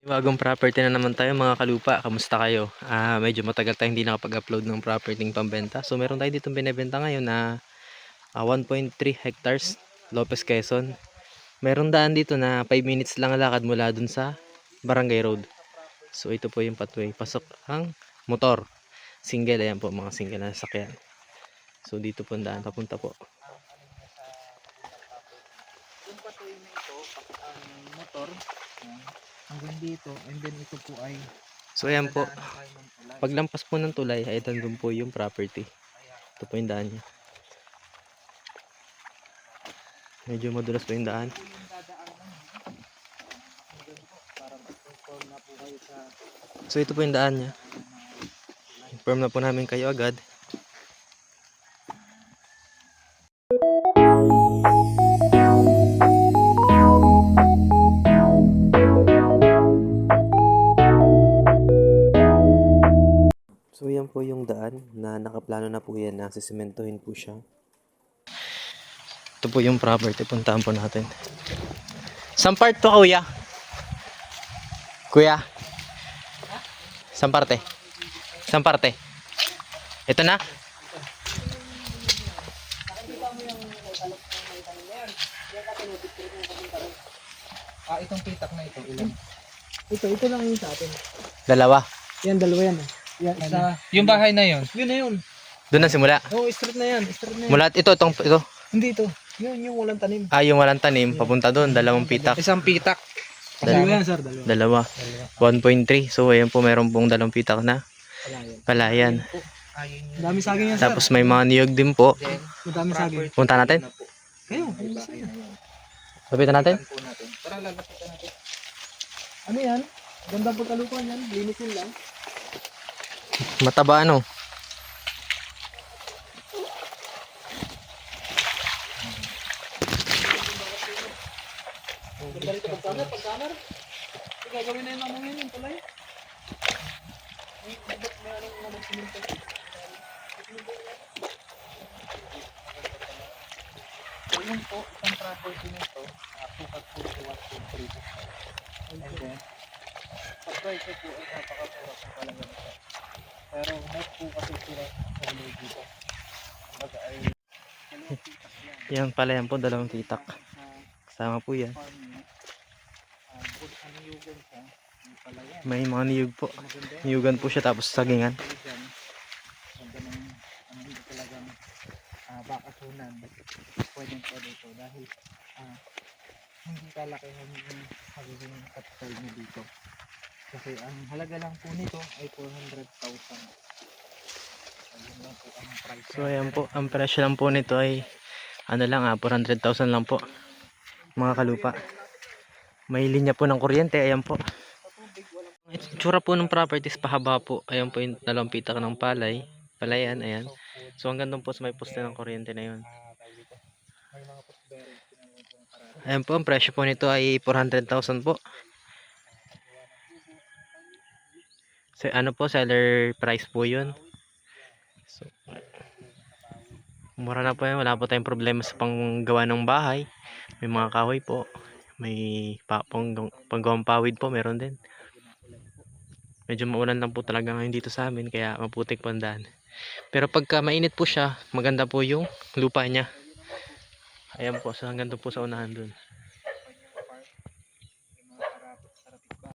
Bagong property na naman tayo mga kalupa. Kamusta kayo? Medyo matagal tayong hindi nakapag-upload ng property pambenta. So meron tayo ditong binebenta ngayon na 1.3 hectares, Lopez, Quezon. Meron daan dito na 5 minutes lang lakad mula dun sa Barangay Road. So ito po yung pathway. Pasok ang motor. Single, ayan po mga single na sasakyan. So dito po ang daan papunta po. Yung pathway na ito, ang motor, hanggang dito, and then ito po ay So ayan po. dadaanan tayo ng tulay. Paglampas po ng tulay, ay doon po yung property. Ito po yung daan niya. Medyo madulas po yung daan. Ito yung dadaanan, hanggang po, para mag-inform na po kayo sa So ito po yung daan niya. Inform na po namin kayo agad. So yan po yung daan na nakaplano na po yan na sisimentohin po siya. Ito po yung property, puntahan po natin. Saan part to kuya? Kuya? Saan parte? Saan parte? Ito na? itong pitak na ito, ilan? Ito lang yung sa atin. Dalawa. Yan, dalawa yan. Yan, yung bahay na yun? Yun na yun. Doon na simula. Oo, street na yan. Street na yan. Mula ito. Hindi ito. Yun, yung walang tanim. Yung walang tanim, papunta doon, dalawang pitak. Isang pitak. Dalawa yan, sir. Dalawa. 1.3. So ayan po, meron pong dalawang pitak na palayan. Dami saging yan, sir. Tapos may mga niyog din po. Dami saging. Punta natin. Kayo, Lapitan natin. Tara, lalapitan natin. Ano yan? Ganda pagkalupan yan. Linis yun lang. Mataba ano. Ganda rito pagkamer. Sige, gawin na yung mamang yun, yung tulay. Ayun po, isang property nito, sukat po sa 1.3. And then, sa price po ay napakapura po talaga nito. Pero net po kasi sila sa ulo dito. Baga ay dalawang pitak yan. Yan pala yan po, dalawang pitak. Kasama po yan. Farm niya. Bukod sa niyugan siya, yung pala yan. May mga niyog po. Maganda yan. Niyugan po siya tapos sagingan. Ganda ng hindi talagang bakasunan. Pwedeng pwede ito dahil hindi kalakihan yung magiging capital mo dito. Kasi ang halaga lang po nito ay 400,000. Ayun lang po ang price. So ayan po, ang presyo lang po nito ay 400,000 lang po. Mga kalupa. May linya po ng kuryente, ayan po. Itsura po ng properties pahaba po. Ayan po yung dalawang pitak ng palayan, ayan. So hanggang doon po sa may poste ng kuryente na yun. Ayan po, ang presyo po nito ay 400,000 po. So ano po, seller price po yun. So, mura na po yan, wala po tayong problema sa panggawa ng bahay. May mga kahoy po. May panggawang pawid po, meron din. Medyo maulan lang po talaga ngayon dito sa amin, kaya maputik po ang daan. Pero pagka mainit po siya, maganda po yung lupa niya. Ayan po, so hanggang doon po sa unahan doon.